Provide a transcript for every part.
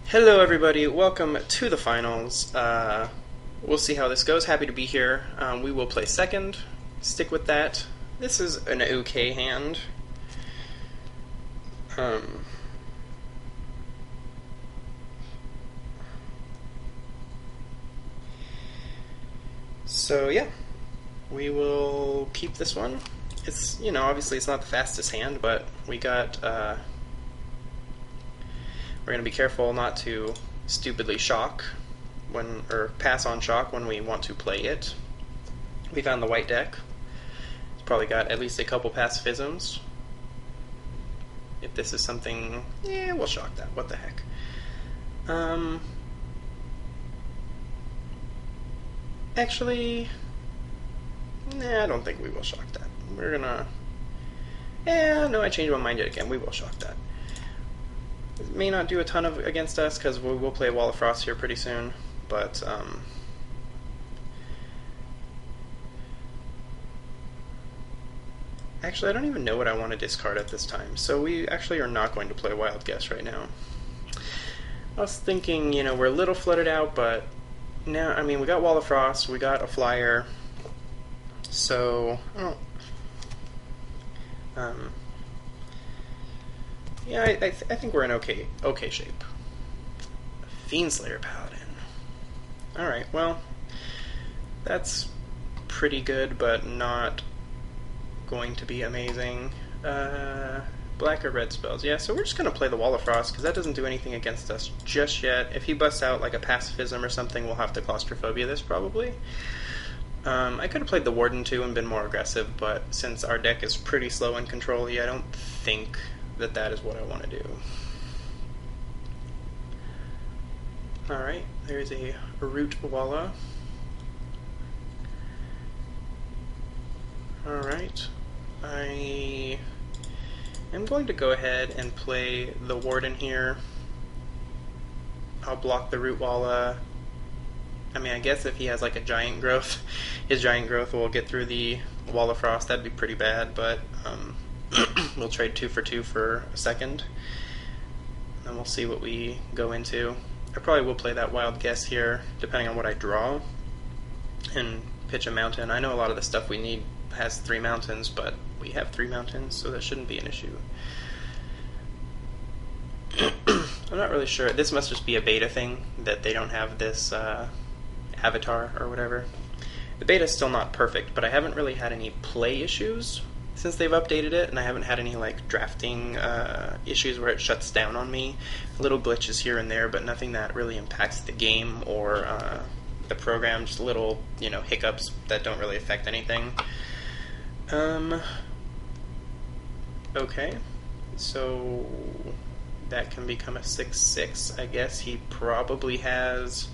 Hello, everybody. Welcome to the finals. We'll see how this goes. Happy to be here. We will play second. Stick with that. This is an okay hand. Um, so yeah, we will keep this one. It's obviously it's not the fastest hand, but we're gonna be careful not to stupidly shock or pass on shock when we want to play it. We found the white deck. It's probably got at least a couple pacifisms. If this is something, yeah, we'll shock that. What the heck? Actually, nah, I don't think we will shock that. We're gonna, no, I changed my mind yet again. We will shock that. It may not do a ton against us because we will play Wall of Frost here pretty soon, but actually, I don't even know what I want to discard at this time, so we actually are not going to play Wild Guess right now. I was thinking, we're a little flooded out, but now, I mean, we got Wall of Frost, we got a flyer, so yeah, I think we're in okay shape. Fiendslayer Paladin. Alright, well, that's pretty good, but not going to be amazing. Black or red spells. Yeah, so we're just going to play the Wall of Frost, because that doesn't do anything against us just yet. If he busts out like a pacifism or something, we'll have to claustrophobia this, probably. I could have played the Warden too and been more aggressive, but since our deck is pretty slow and control-y, I don't think that is what I want to do. Alright, there's a Root Walla. Alright, I am going to go ahead and play the Warden here. I'll block the Root Walla. I mean, I guess if he has like a Giant Growth, his Giant Growth will get through the Wall of Frost. That'd be pretty bad, but we'll trade 2 for 2 for a second, and we'll see what we go into. I probably will play that Wild Guess here, depending on what I draw, and pitch a mountain. I know a lot of the stuff we need has 3 mountains, but we have 3 mountains, so that shouldn't be an issue. I'm not really sure. This must just be a beta thing, that they don't have this avatar or whatever. The beta is still not perfect, but I haven't really had any play issues since they've updated it, and I haven't had any like drafting issues where it shuts down on me. Little glitches here and there, but nothing that really impacts the game or the program. Just little, hiccups that don't really affect anything. Okay, so that can become a 6/6. I guess he probably has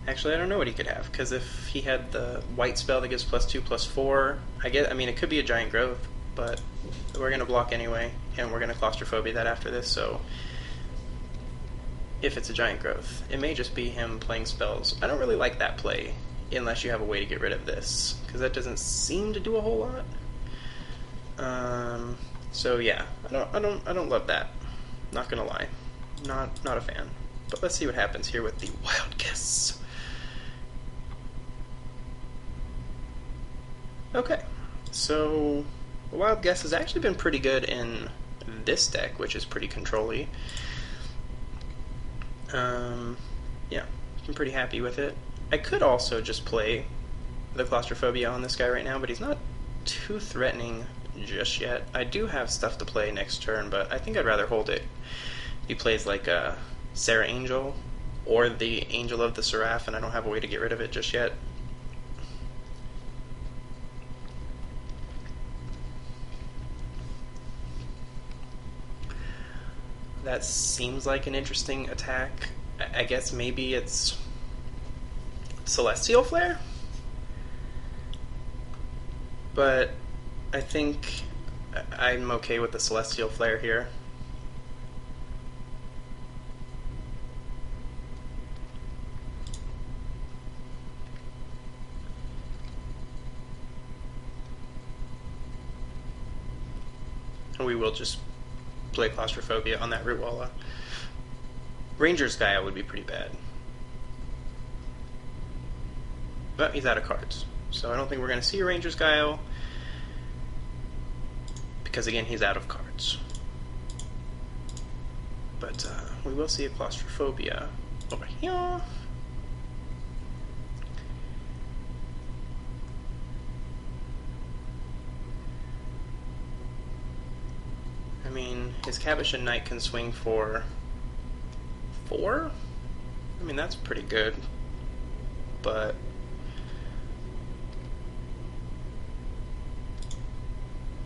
actually, I don't know what he could have, because if he had the white spell that gives +2/+4, I mean, it could be a Giant Growth, but we're going to block anyway, and we're going to claustrophobia that after this, so if it's a Giant Growth, it may just be him playing spells. I don't really like that play, unless you have a way to get rid of this, because that doesn't seem to do a whole lot. So yeah, I don't love that. Not gonna lie, not a fan. But let's see what happens here with the Wild Guess. Okay, so the Wild Guess has actually been pretty good in this deck, which is pretty control-y. Yeah, I'm pretty happy with it. I could also just play the claustrophobia on this guy right now, but he's not too threatening just yet. I do have stuff to play next turn, but I think I'd rather hold it. He plays like a Sarah Angel or the Angel of the Seraph, and I don't have a way to get rid of it just yet. That seems like an interesting attack. I guess maybe it's Celestial Flare? But I think I'm okay with the Celestial Flare here. And we will just play Claustrophobia on that Root Walla. Ranger's Gaia would be pretty bad. But he's out of cards. So I don't think we're going to see a Ranger's Guile. Because again, he's out of cards. But we will see a Claustrophobia over here. I mean, his Cabochon Knight can swing for 4? I mean, that's pretty good. But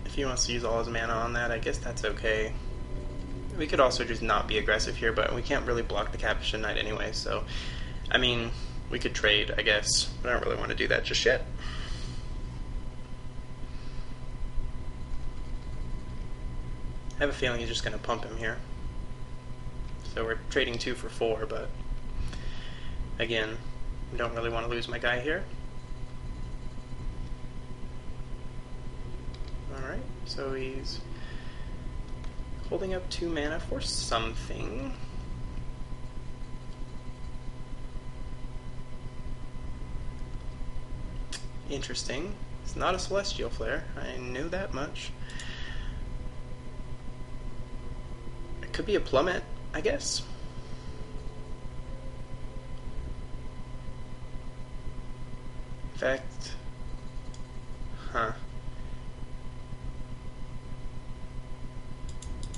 if he wants to use all his mana on that, I guess that's okay. We could also just not be aggressive here, but we can't really block the Cabochon Knight anyway, so I mean, we could trade, I guess, but I don't really want to do that just yet. I have a feeling he's just going to pump him here. So we're trading 2 for 4, but again, I don't really want to lose my guy here. Alright, so he's holding up 2 mana for something. Interesting. It's not a Celestial Flare. I knew that much. It could be a Plummet, I guess. In fact,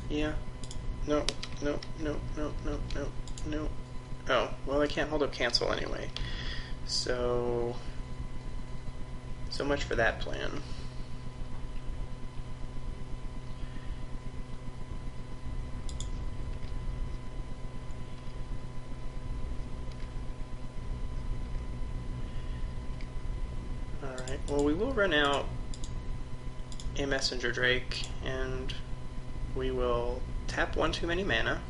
yeah. No. Oh, well, I can't hold up cancel anyway. So much for that plan. Alright, well, we will run out a Messenger Drake, and we will tap 1 too many mana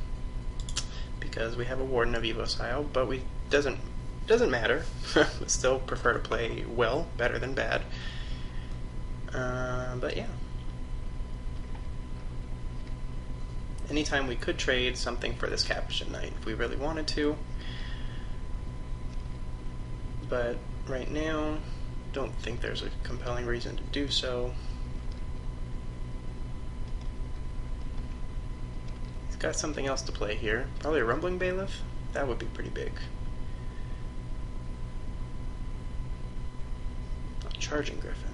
because we have a Warden of Evocile, but we doesn't matter. Still prefer to play well, better than bad. But yeah. Anytime we could trade something for this Cabochon Knight if we really wanted to. But right now, don't think there's a compelling reason to do so. He's got something else to play here. Probably a Rumbling Bailiff? That would be pretty big. Charging Griffin.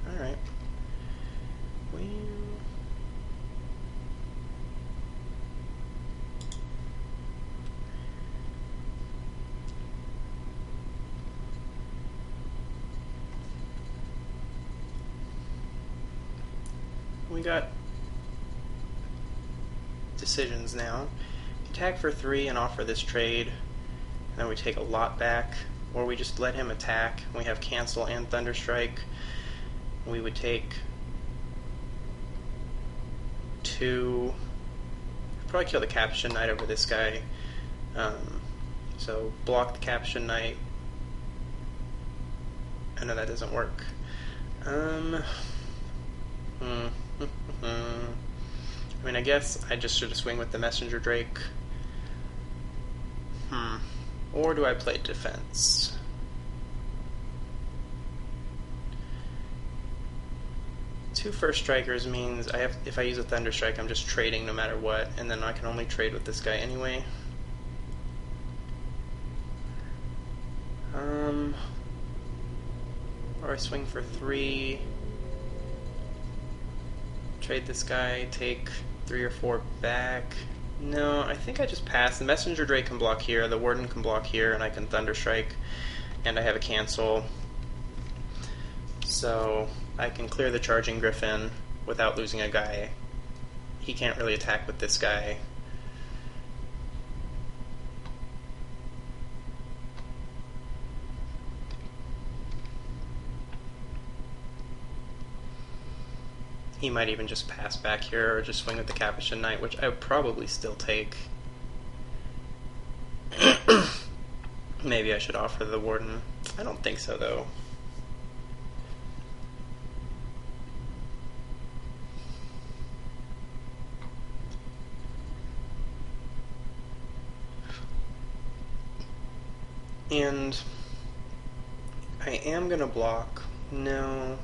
Alright. We got decisions now. Attack for 3 and offer this trade, and then we take a lot back. Or we just let him attack. We have cancel and Thunderstrike. We would take 2. Probably kill the Cabochon Knight over this guy. So block the Cabochon Knight. I know that doesn't work. I mean, I guess I just should have swing with the Messenger Drake. Or do I play defense? Two first strikers means if I use a Thunderstrike, I'm just trading no matter what, and then I can only trade with this guy anyway. Or I swing for 3, trade this guy, take 3 or 4 back. No, I think I just pass. The Messenger Drake can block here, the Warden can block here, and I can Thunderstrike, and I have a cancel. So I can clear the Charging Griffin without losing a guy. He can't really attack with this guy. He might even just pass back here or just swing with the Cabochon Knight, which I would probably still take. Maybe I should offer the Warden. I don't think so, though. And I am going to block. No,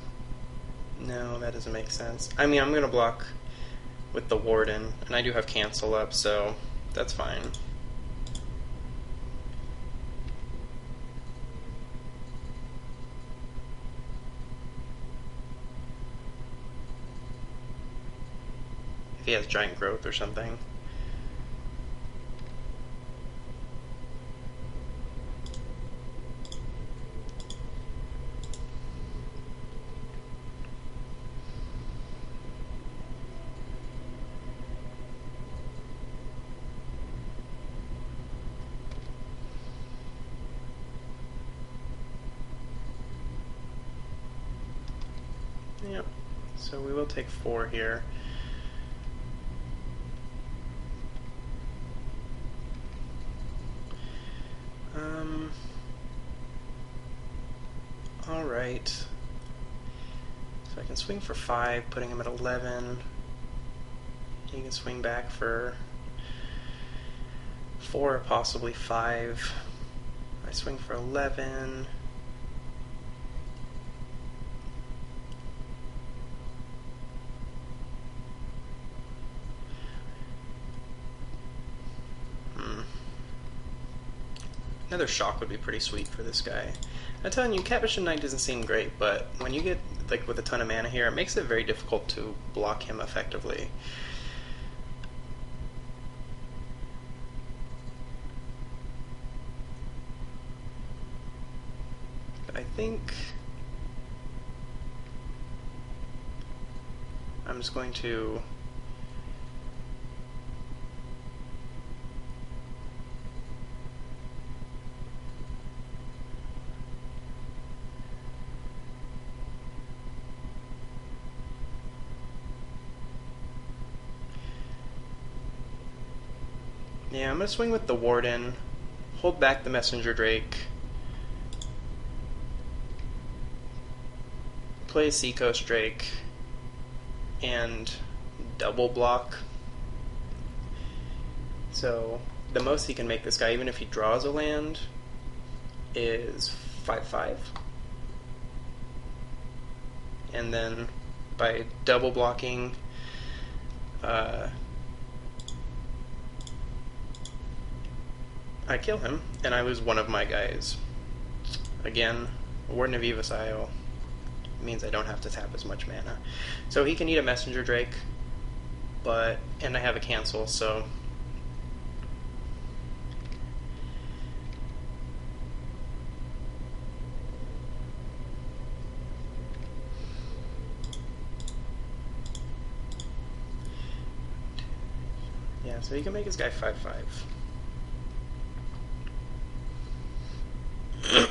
no, that doesn't make sense. I mean, I'm going to block with the Warden, and I do have cancel up, so that's fine. If he has giant growth or something. Yep. So we will take 4 here. Alright. So I can swing for 5, putting him at 11. He can swing back for 4, possibly 5. I swing for 11. Another shock would be pretty sweet for this guy. I'm telling you, Cat Bishop Knight doesn't seem great, but when you get like with a ton of mana here, it makes it very difficult to block him effectively. But I think I'm just going to yeah, I'm going to swing with the Warden, hold back the Messenger Drake, play Seacoast Drake, and double block. So the most he can make this guy, even if he draws a land, is 5/5. And then by double blocking, I kill him, and I lose one of my guys. Again, Warden of Eva's Isle means I don't have to tap as much mana. So he can eat a Messenger Drake, and I have a cancel, so yeah, so he can make his guy 5/5.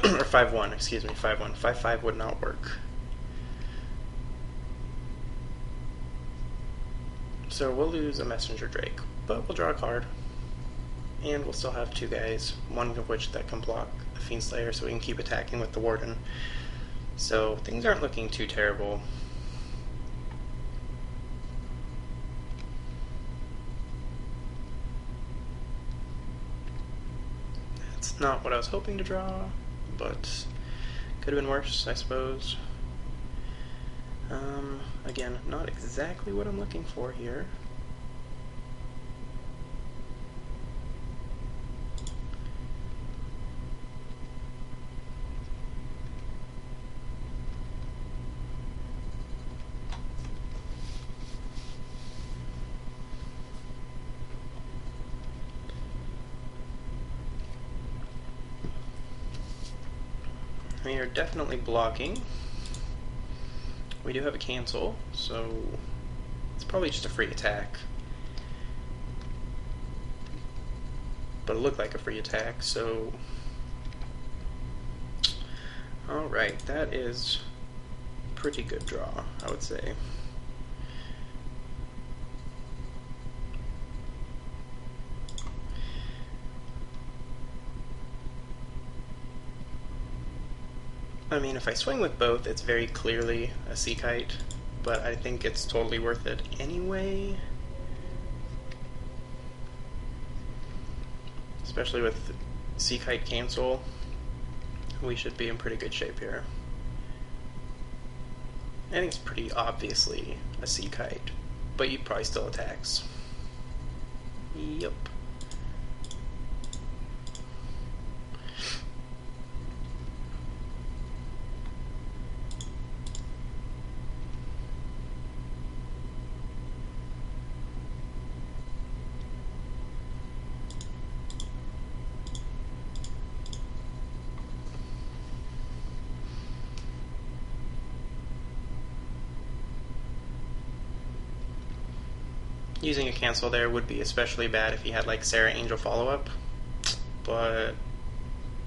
Or 5/1, excuse me, 5/1. 5/5 would not work. So we'll lose a Messenger Drake, but we'll draw a card. And we'll still have 2 guys, one of which that can block the Fiend Slayer, so we can keep attacking with the Warden. So things aren't looking too terrible. That's not what I was hoping to draw, but could have been worse, I suppose. Again, not exactly what I'm looking for here. We are definitely blocking. We do have a cancel, so it's probably just a free attack. But it looked like a free attack, so alright, that is a pretty good draw, I would say. I mean, if I swing with both, it's very clearly a Sea Kite, but I think it's totally worth it anyway. Especially with Sea Kite cancel. we should be in pretty good shape here. I think it's pretty obviously a sea kite, but he probably still attacks. Yep. Using a cancel there would be especially bad if he had like Sarah Angel follow-up, but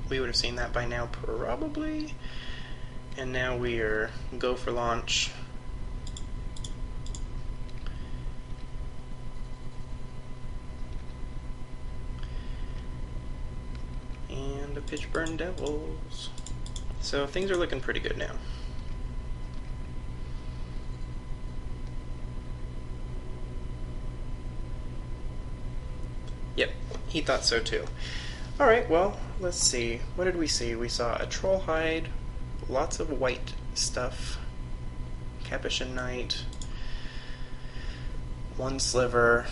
we would have seen that by now probably. And now we are go for launch. And the Pitchburn Devils. So things are looking pretty good now. Yep, he thought so too. Alright, well, let's see. What did we see? We saw a troll hide, lots of white stuff, Capuchin Knight, one sliver.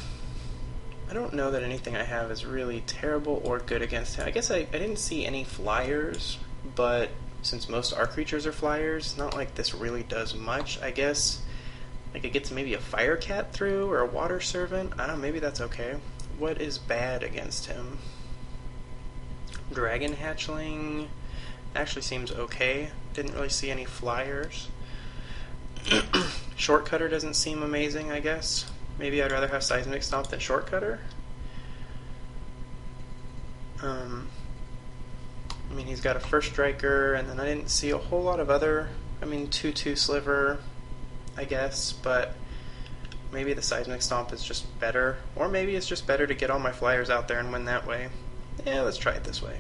I don't know that anything I have is really terrible or good against him. I guess I didn't see any flyers, but since most our creatures are flyers, not like this really does much. I guess like it gets maybe a fire cat through or a water servant. I don't know, maybe that's okay. What is bad against him? Dragon Hatchling actually seems okay. Didn't really see any flyers. Shortcutter doesn't seem amazing, I guess. Maybe I'd rather have Seismic Stomp than Shortcutter. I mean, he's got a First Striker, and then I didn't see a whole lot of other... I mean, 2/2 Sliver, I guess, but maybe the Seismic Stomp is just better. Or maybe it's just better to get all my flyers out there and win that way. Yeah, let's try it this way.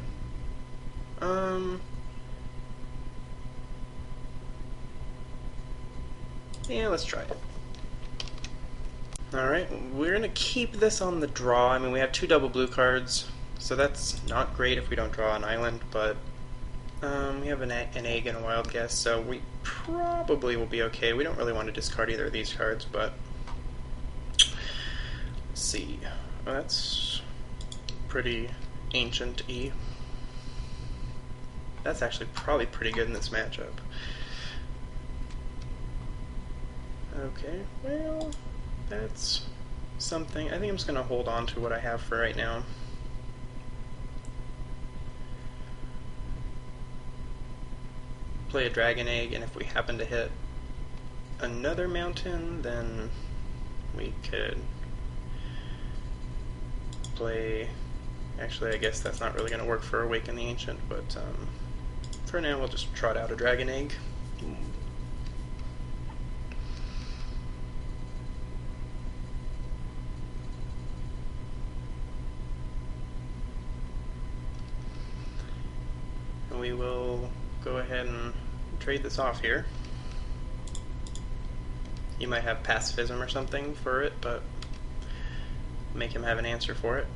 Yeah, let's try it. Alright, we're going to keep this on the draw. I mean, we have 2 double blue cards, so that's not great if we don't draw an island, but we have an egg and a wild guess, so we probably will be okay. We don't really want to discard either of these cards, but... Let's see. Oh, that's pretty ancient-y. That's actually probably pretty good in this matchup. Okay, well, that's something. I think I'm just going to hold on to what I have for right now. Play a Dragon Egg, and if we happen to hit another mountain, then we could play... Actually, I guess that's not really going to work for Awaken the Ancient, but for now we'll just trot out a Dragon Egg. And we will go ahead and trade this off here. You might have pacifism or something for it, but make him have an answer for it.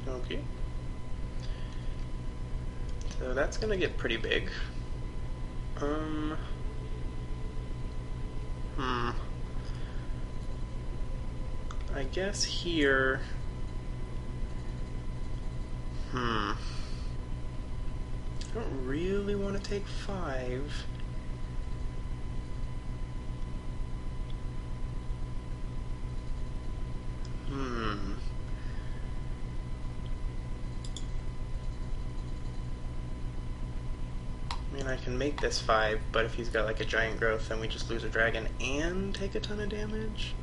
Okay. So that's gonna get pretty big. I guess here... I don't really want to take 5. I mean, I can make this 5, but if he's got like a giant growth, then we just lose a dragon and take a ton of damage.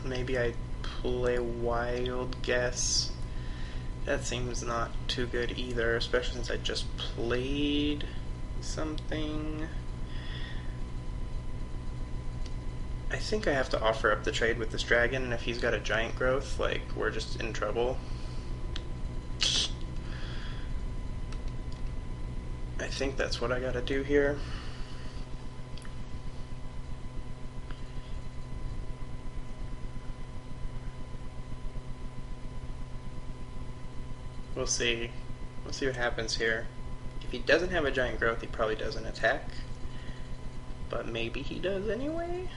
Maybe I play Wild Guess. That seems not too good either, especially since I just played something. I think I have to offer up the trade with this dragon, and if he's got a giant growth, like, we're just in trouble. I think that's what I gotta do here. We'll see. We'll see what happens here. If he doesn't have a giant growth, he probably doesn't attack. But maybe he does anyway?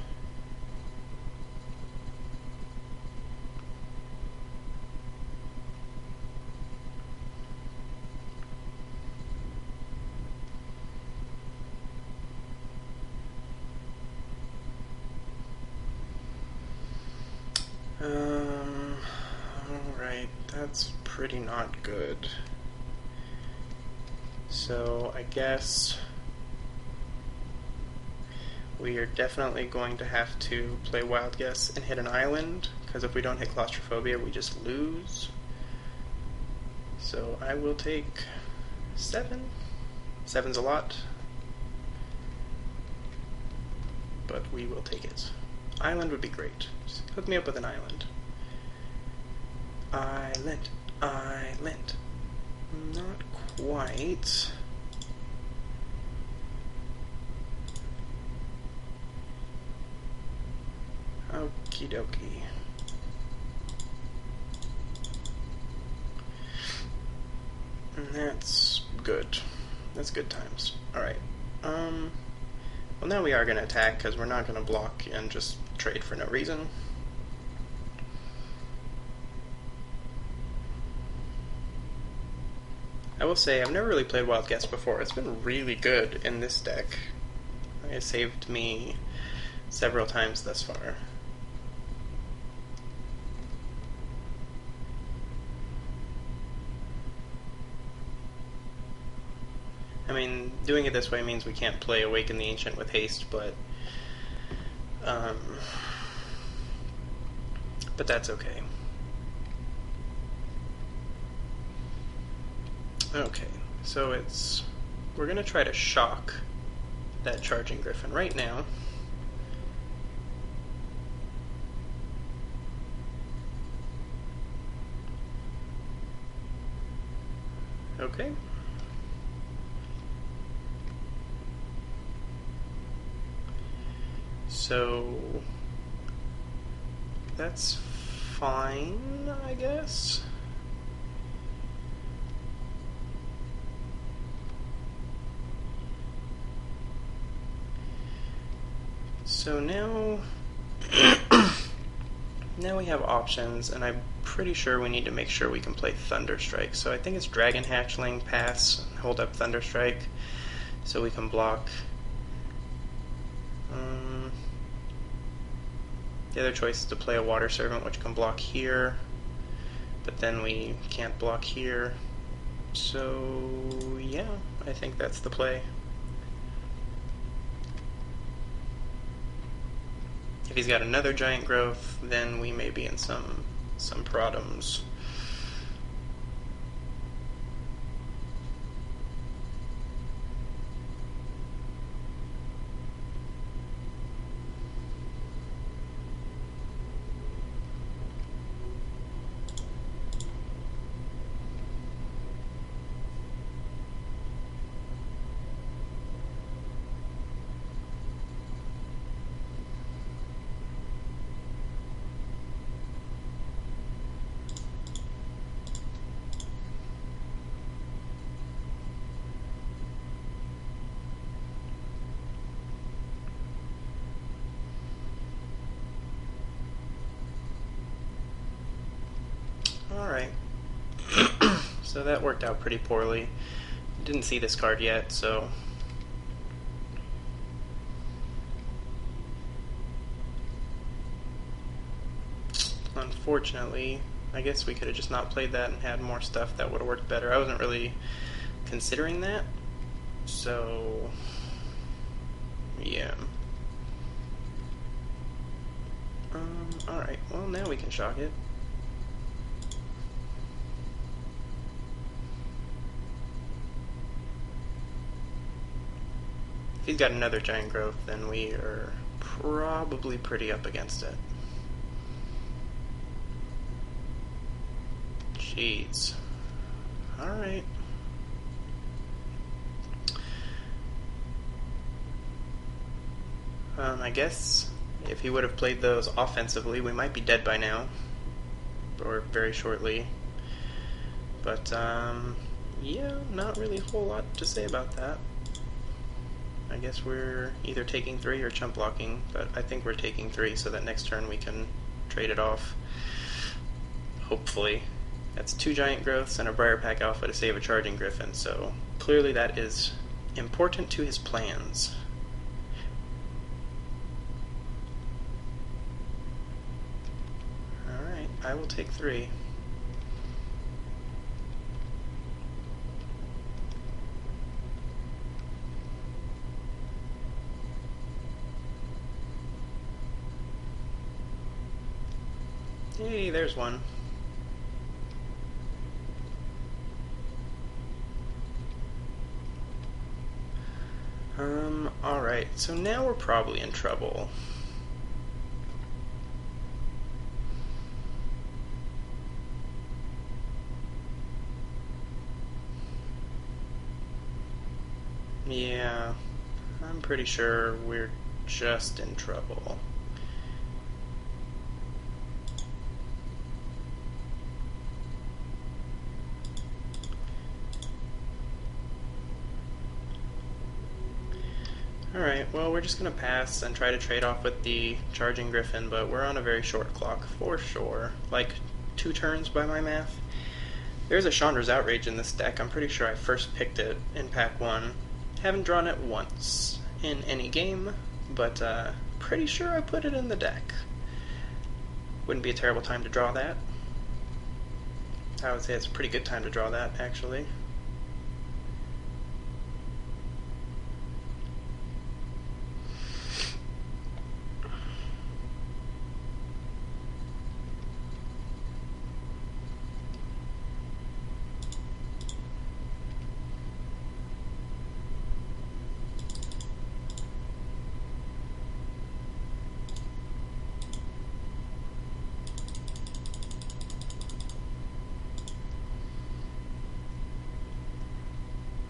Alright, that's pretty not good. So I guess we are definitely going to have to play Wild Guess and hit an island, because if we don't hit Claustrophobia, we just lose. So I will take 7. 7's a lot, but we will take it. Island would be great. Just hook me up with an island. Island. Not quite. Okie dokie. And that's good. That's good times. Alright. Well, now we are going to attack, because we're not going to block and just trade for no reason. I will say, I've never really played Wild Guess before. It's been really good in this deck. It has saved me several times thus far. I mean, doing it this way means we can't play Awaken the Ancient with haste, but that's okay. Okay, so we're gonna try to shock that Charging Griffin right now. Okay. So that's fine, I guess. So now now we have options, and I'm pretty sure we need to make sure we can play Thunderstrike. So I think it's Dragon Hatchling, pass, hold up Thunderstrike, so we can block. The other choice is to play a Water Servant, which can block here, but then we can't block here. So yeah, I think that's the play. If he's got another giant growth, then we may be in some problems. Alright. So that worked out pretty poorly. Didn't see this card yet, so unfortunately, I guess we could have just not played that and had more stuff that would have worked better. I wasn't really considering that, so yeah. Alright, well now we can shock it. If he's got another giant growth, then we are probably pretty up against it. Jeez. Alright. I guess if he would have played those offensively, we might be dead by now. Or very shortly. But, yeah, not really a whole lot to say about that. I guess we're either taking 3 or chump blocking, but I think we're taking 3 so that next turn we can trade it off. Hopefully. That's 2 Giant Growths and a Briarpack Alpha to save a Charging Griffin, so clearly that is important to his plans. Alright, I will take 3. Hey, there's one. Alright, so now we're probably in trouble. Yeah, I'm pretty sure we're just in trouble. Alright, well, we're just going to pass and try to trade off with the Charging Griffin, but we're on a very short clock, for sure. Like, 2 turns by my math. There's a Chandra's Outrage in this deck. I'm pretty sure I first picked it in Pack 1. Haven't drawn it once in any game, but pretty sure I put it in the deck. Wouldn't be a terrible time to draw that. I would say it's a pretty good time to draw that, actually.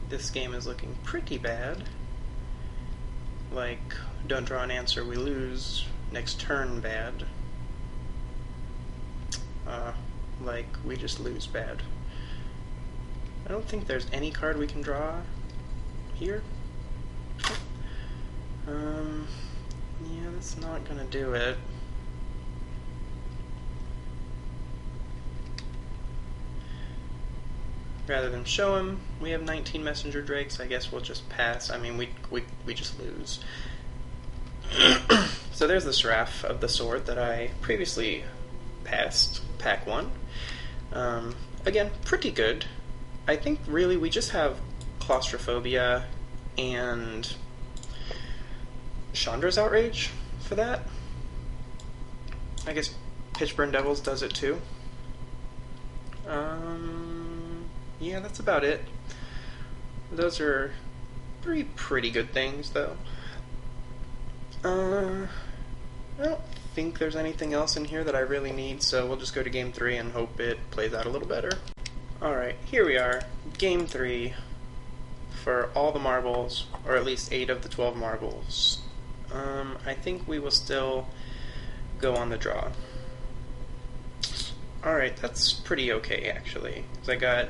This game is looking pretty bad. Like, don't draw an answer, we lose. Next turn, bad. Like, we just lose bad. I don't think there's any card we can draw here. Yeah, that's not gonna do it. Rather than show him, we have 19 Messenger Drakes. I guess we'll just pass. I mean, we just lose. So there's the Seraph of the Sword that I previously passed Pack 1. Again, pretty good. I think really we just have Claustrophobia and Chandra's Outrage for that. I guess Pitchburn Devils does it too. Yeah, that's about it. Those are 3 pretty good things, though. I don't think there's anything else in here that I really need, so we'll just go to Game 3 and hope it plays out a little better. Alright, here we are. Game 3 for all the marbles, or at least 8 of the 12 marbles. I think we will still go on the draw. Alright, that's pretty okay, actually. Because I got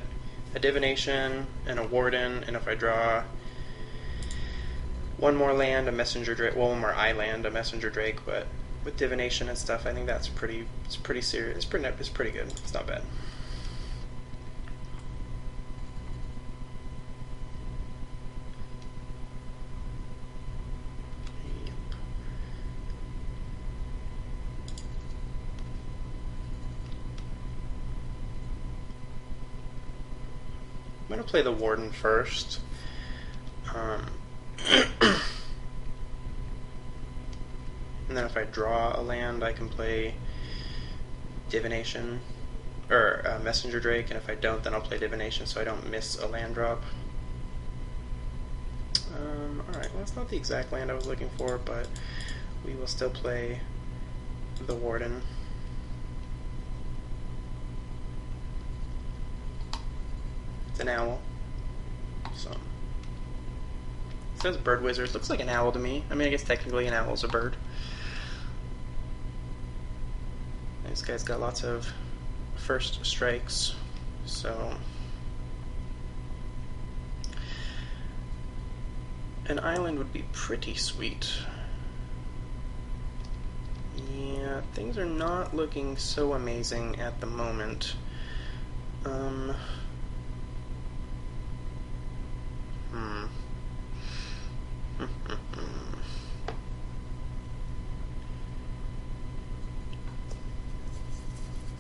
a Divination and a Warden, and if I draw one more land, a Messenger Drake, well, one more island, a Messenger Drake, but with Divination and stuff, I think that's pretty serious. It's pretty good. It's not bad. I'm going to play the Warden first. And then if I draw a land, I can play Divination, or Messenger Drake, and if I don't, then I'll play Divination so I don't miss a land drop. Alright, well, that's not the exact land I was looking for, but we will still play the Warden. It's an owl. So, it says Bird Wizard. Looks like an owl to me. I mean, I guess technically an owl is a bird. This guy's got lots of first strikes, so an island would be pretty sweet. Yeah, things are not looking so amazing at the moment.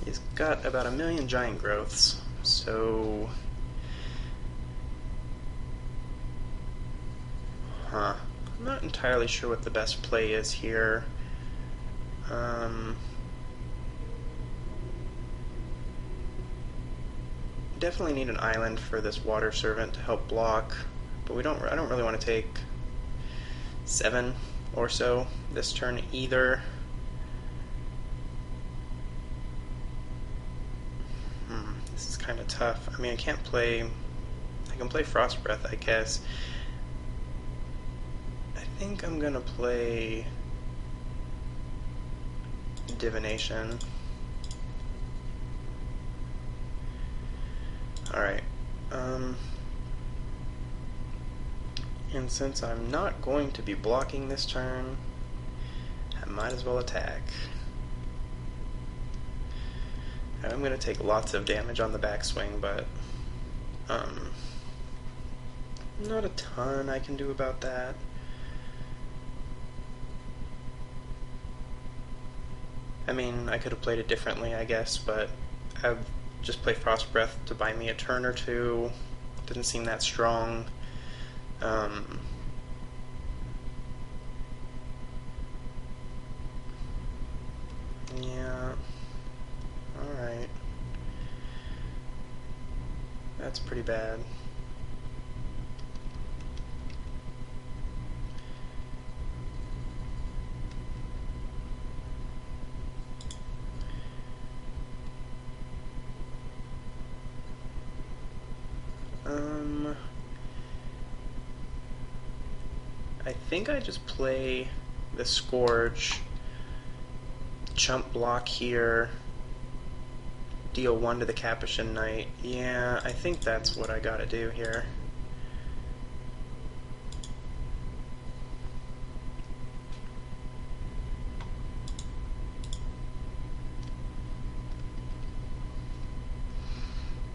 He's got about 1 million giant growths, so I'm not entirely sure what the best play is here. Definitely need an island for this water servant to help block, but I don't really want to take 7 or so this turn either. This is kind of tough. I mean, I can play Frost Breath, I guess. I think I'm gonna play Divination. Alright. And since I'm not going to be blocking this turn, I might as well attack. I'm going to take lots of damage on the backswing, but not a ton I can do about that. I mean, I could have played it differently, I guess, but I've just played Frost Breath to buy me a turn or two. Didn't seem that strong. Yeah. Alright. That's pretty bad. I think I just play the Scourge, chump block here, deal 1 to the Capuchin Knight. Yeah, I think that's what I gotta do here.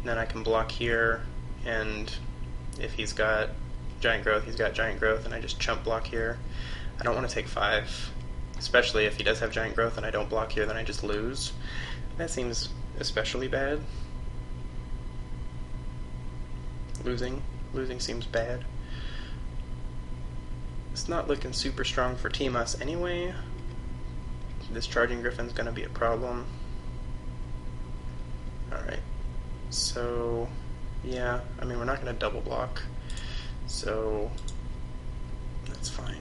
Then I can block here, and if he's got Giant Growth, he's got Giant Growth, and I just chump block here. I don't want to take 5, especially if he does have Giant Growth and I don't block here, then I just lose. That seems especially bad. Losing seems bad. It's not looking super strong for Timas anyway. This Charging Griffin's gonna be a problem. Alright. So, yeah, I mean, we're not going to double block, so that's fine.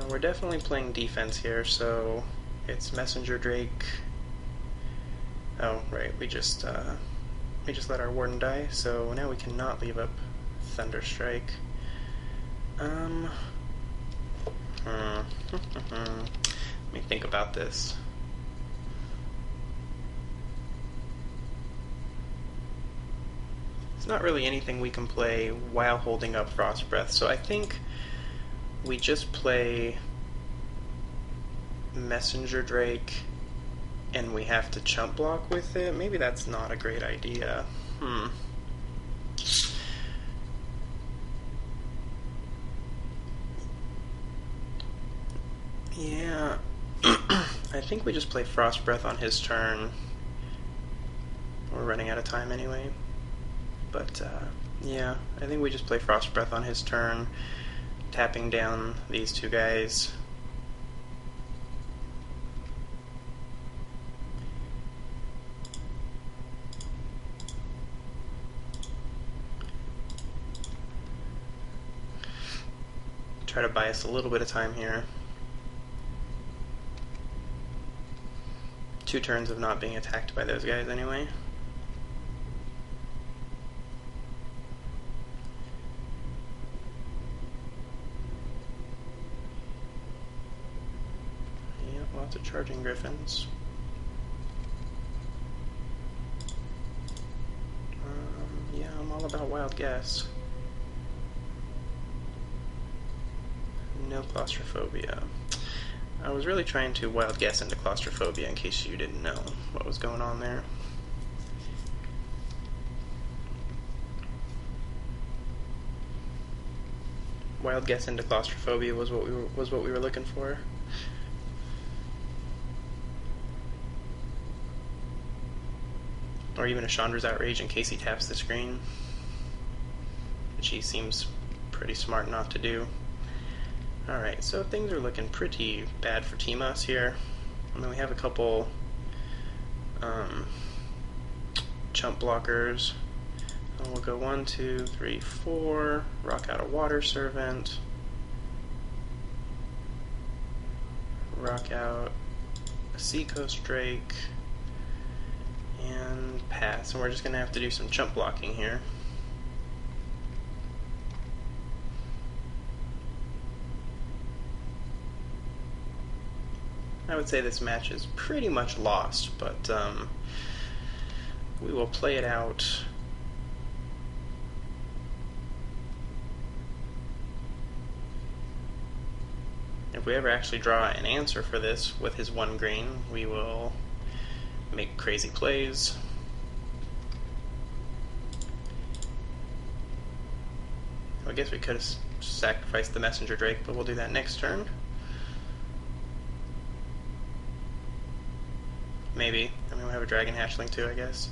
We're definitely playing defense here, so it's Messenger Drake. Oh, right, we just let our Warden die, so now we cannot leave up Thunderstrike. Let me think about this. It's not really anything we can play while holding up Frost Breath, so I think we just play Messenger Drake and we have to chump block with it. Maybe that's not a great idea. Yeah. I think we just play Frost Breath on his turn. We're running out of time anyway. But Yeah, I think we just play Frost Breath on his turn, tapping down these two guys. Try to buy us a little bit of time here. 2 turns of not being attacked by those guys anyway. Yeah, lots of charging griffins. Yeah, I'm all about wild guess. No claustrophobia. I was really trying to wild guess into claustrophobia in case you didn't know what was going on there. Wild guess into claustrophobia was what we were looking for. Or even a Chandra's Outrage in case he taps the screen, which he seems pretty smart not to do. Alright, so things are looking pretty bad for Timas here. I mean, we have a couple chump blockers. We'll go 1, 2, 3, 4, rock out a Water Servant, rock out a Seacoast Drake, and pass. And we're just going to have to do some chump blocking here. I would say this match is pretty much lost, but we will play it out. If we ever actually draw an answer for this with his 1 green, we will make crazy plays. I guess we could have sacrificed the Messenger Drake, but we'll do that next turn. Maybe. I mean, we have a Dragon Hatchling too, I guess.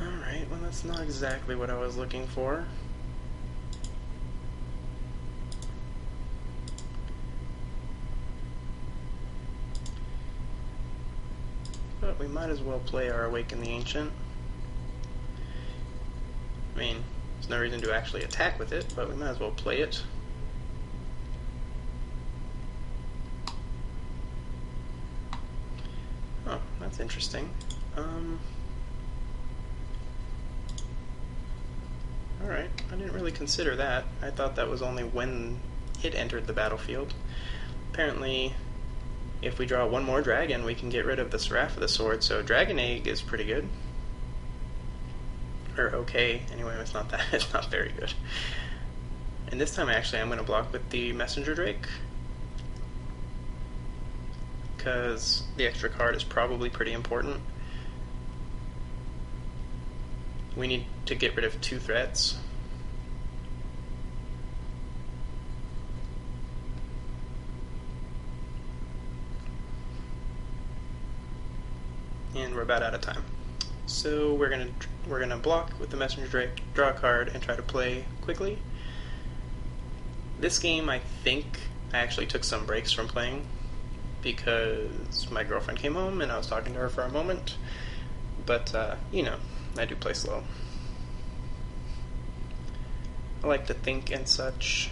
Alright, well that's not exactly what I was looking for. But we might as well play our Awaken the Ancient. I mean, there's no reason to actually attack with it, but we might as well play it. Oh, that's interesting. Alright, I didn't really consider that. I thought that was only when it entered the battlefield. Apparently, if we draw 1 more dragon, we can get rid of the Seraph of the Sword, so Dragon Egg is pretty good. Or okay, anyway, it's not that, it's not very good. And this time actually I'm going to block with the Messenger Drake, because the extra card is probably pretty important. We need to get rid of 2 threats. And we're about out of time. So we're gonna block with the Messenger Drake, draw a card, and try to play quickly. This game, I think, I actually took some breaks from playing because my girlfriend came home and I was talking to her for a moment. But, you know, I do play slow. I like to think and such.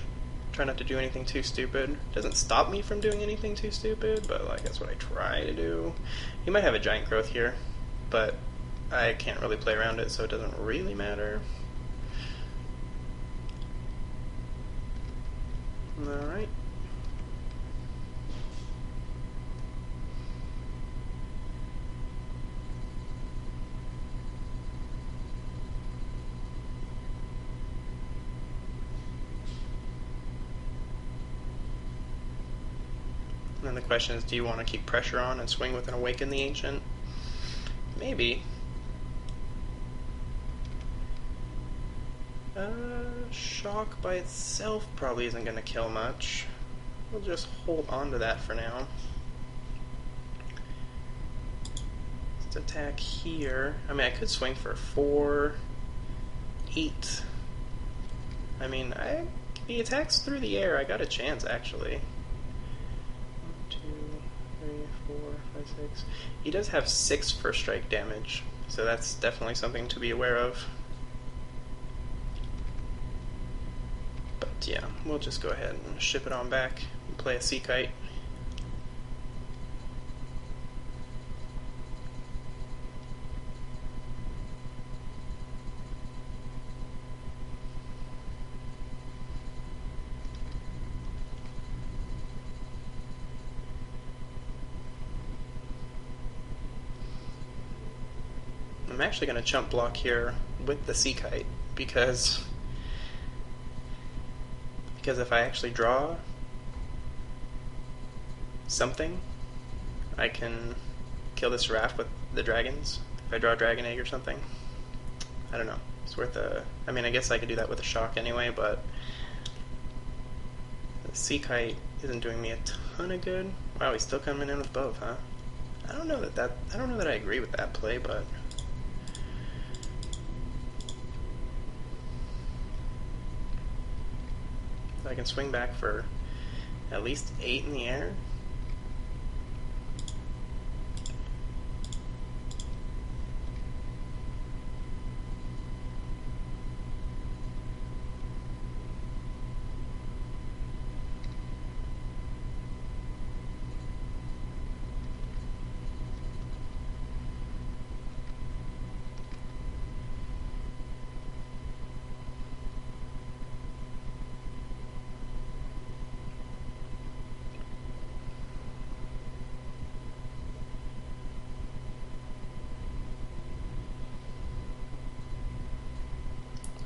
Try not to do anything too stupid. Doesn't stop me from doing anything too stupid, but like that's what I try to do. He might have a Giant Growth here, but I can't really play around it, so it doesn't really matter. Alright. And then the question is, do you want to keep pressure on and swing with an Awaken the Ancient? Maybe. Shock by itself probably isn't going to kill much. We'll just hold on to that for now. Let's attack here. I mean, I could swing for 4, 8. I mean, he attacks through the air. I got a chance, actually. 1, 2, 3, 4, 5, 6. He does have 6 first strike damage, so that's definitely something to be aware of. But yeah, we'll just go ahead and ship it on back and play a Sea Kite. I'm actually going to chump block here with the Sea Kite because if I actually draw something, I can kill this raft with the dragons. If I draw a dragon egg or something, I don't know. It's worth a. I mean, I guess I could do that with a shock anyway, but the Sea Kite isn't doing me a ton of good. Wow, he's still coming in with both, huh? I don't know that I agree with that play, but. I can swing back for at least 8 in the air.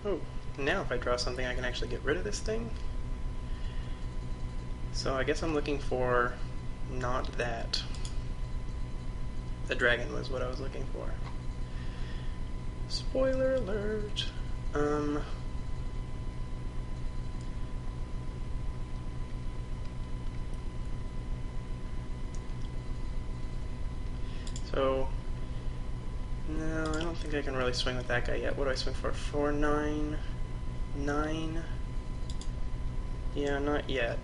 Oh, now if I draw something I can actually get rid of this thing. So I guess I'm looking for not that. The dragon was what I was looking for. Spoiler alert. So no, I don't think I can really swing with that guy yet. What do I swing for? 4, 9, 9. Yeah, not yet.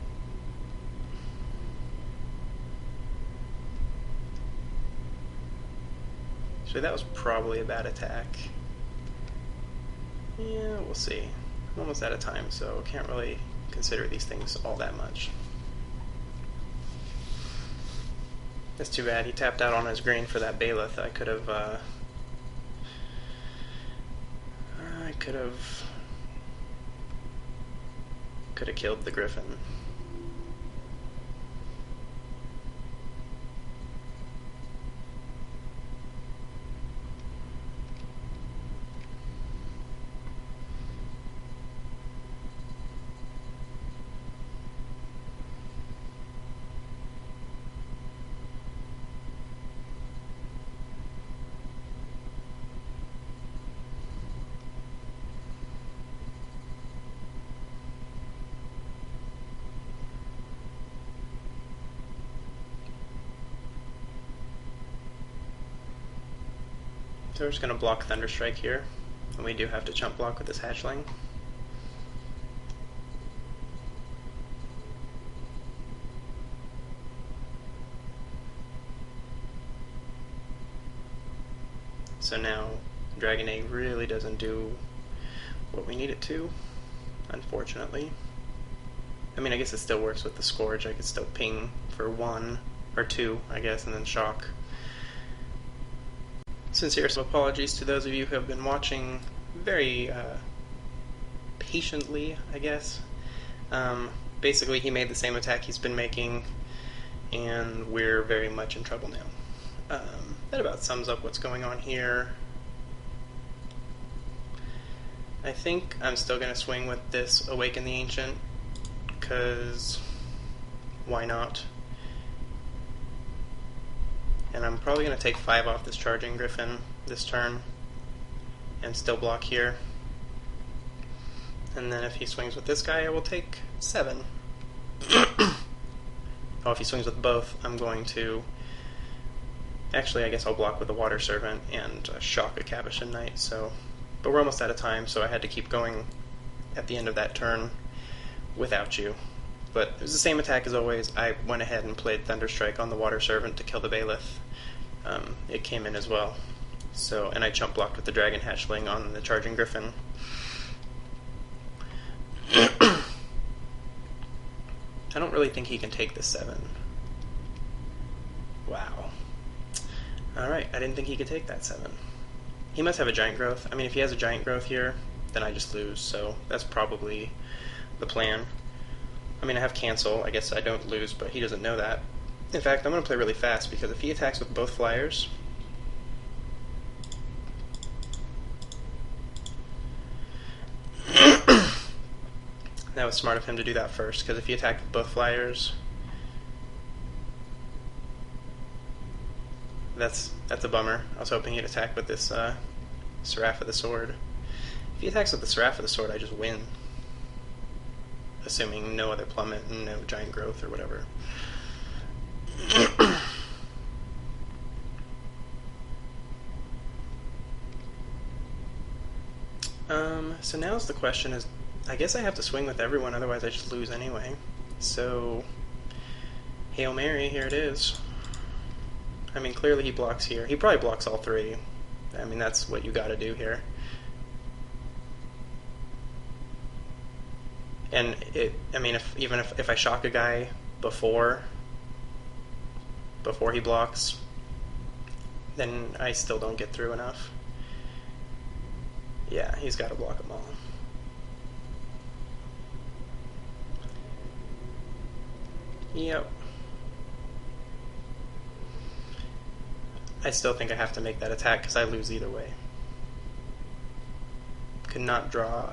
So that was probably a bad attack. Yeah, we'll see. I'm almost out of time, so can't really consider these things all that much. That's too bad. He tapped out on his green for that Bailiff. I could have killed the Griffin. So we're just going to block Thunderstrike here, and we do have to chump block with this hatchling. So now Dragon Egg really doesn't do what we need it to, unfortunately. I mean, I guess it still works with the Scourge. I could still ping for 1 or 2, I guess, and then shock. Sincere apologies to those of you who have been watching very patiently, I guess. Basically, he made the same attack he's been making, and we're very much in trouble now. That about sums up what's going on here. I think I'm still going to swing with this Awaken the Ancient, because why not? And I'm probably going to take 5 off this Charging Griffin this turn and still block here. And then if he swings with this guy, I will take 7. Oh, if he swings with both, I'm going to Actually, I guess I'll block with the Water Servant and shock a Cabochon Knight, so... But we're almost out of time, so I had to keep going at the end of that turn without you. But it was the same attack as always. I went ahead and played Thunderstrike on the Water Servant to kill the Bailiff. It came in as well. So, and I chump blocked with the Dragon Hatchling on the Charging Griffin. I don't really think he can take the 7. Wow. Alright, I didn't think he could take that 7. He must have a Giant Growth. I mean, if he has a Giant Growth here, then I just lose, so that's probably the plan. I mean, I have Cancel. I guess I don't lose, but he doesn't know that. In fact, I'm going to play really fast, because if he attacks with both Flyers... That was smart of him to do that first, because if he attacked with both Flyers... That's a bummer. I was hoping he'd attack with this Seraph of the Sword. If he attacks with the Seraph of the Sword, I just win. Assuming no other plummet and no Giant Growth or whatever. So now's the question is, I guess I have to swing with everyone, otherwise I just lose anyway. So, Hail Mary, here it is. I mean, clearly he blocks here. He probably blocks all 3. I mean, that's what you gotta do here. And I mean, if I shock a guy before he blocks, then I still don't get through enough. Yeah, he's got to block them all. Yep. I still think I have to make that attack because I lose either way. Could not draw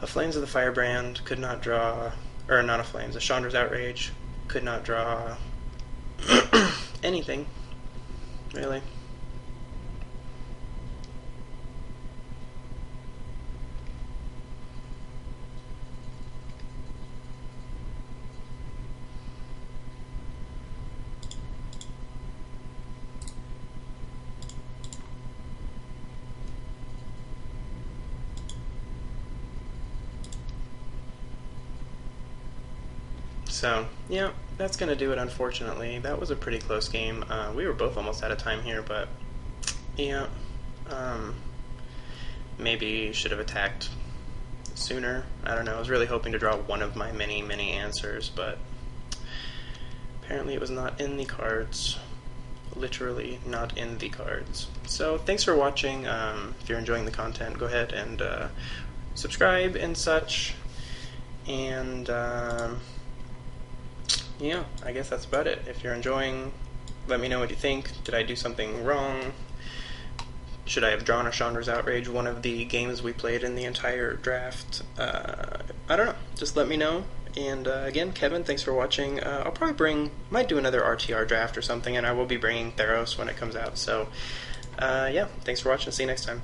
a Flames of the Firebrand, could not draw, or not a Flames, a Chandra's Outrage, could not draw anything, really. So, yeah, that's going to do it, unfortunately. That was a pretty close game. We were both almost out of time here, but, yeah, maybe should have attacked sooner. I don't know. I was really hoping to draw one of my many, many answers, but apparently it was not in the cards. Literally not in the cards. So, thanks for watching. If you're enjoying the content, go ahead and subscribe and such. And, yeah, I guess that's about it. If you're enjoying, let me know what you think. Did I do something wrong? Should I have drawn a Chandra's Outrage, one of the games we played in the entire draft? I don't know. Just let me know. And again, Kevin, thanks for watching. I'll probably might do another RTR draft or something, and I will be bringing Theros when it comes out. So, yeah, thanks for watching. See you next time.